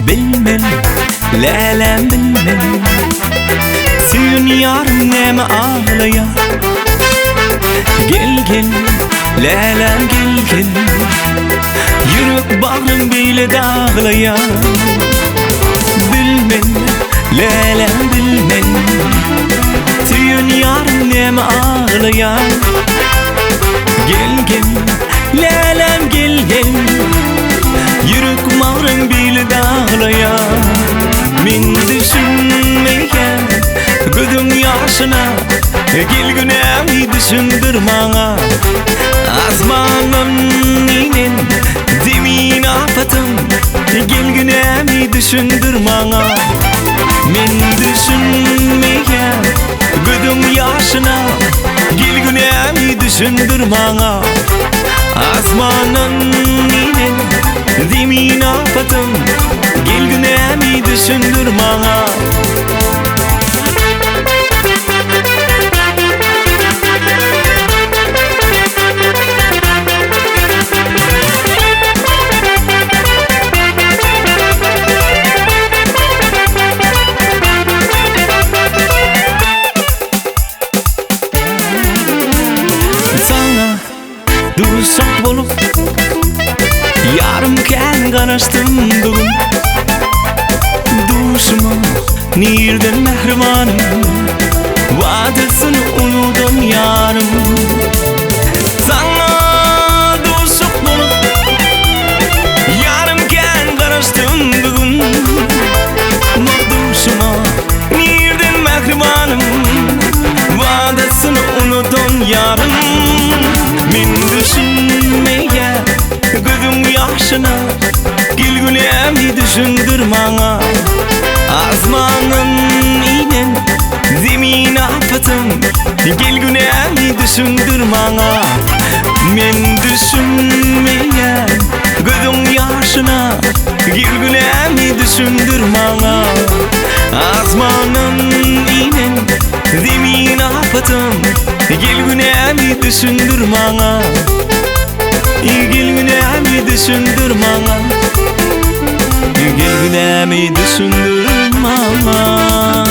bilmem, lelem bilmem. Suyun yarım neme ağlaya. Gel gel, lelem gel gel. Yürek bağrım bile dağlaya. Bilmem, lelem bilmem. Suyun yarım neme ağlaya. Gel gel, lelem gel gel. Yürek bağrım bile dağlaya. Min düşünmeye gözüm yaşına. Gelgünemi düşündür bana. Azmanım inen demin afatım. Gelgünemi düşündür bana. Min düşünmeye gözüm yaşına. Gelgünemi düşündür bana. Azmanım inen demin afatım. Gelgünemi düşündür bana. Dursak bolup yarım ken qaraştım bugün. Duşuma nirden mehribanım, vadesini unudum yarım. Sana dursak bolup yarım ken qaraştım bugün. Duşuma nirden mehribanım, vadesini unudum yarım. Min düşünmeye gözüm yaşına. Gelgünemi düşündür bana. Azmanın inen zemin afatım. Gelgünemi düşündür bana. Min düşünmeye gözüm yaşına. Gelgünemi düşündür bana. Azmanın inen zemin afatım. Gelgünemi düşündür bana. Gelgünemi düşündür bana. Gelgünemi düşündür bana.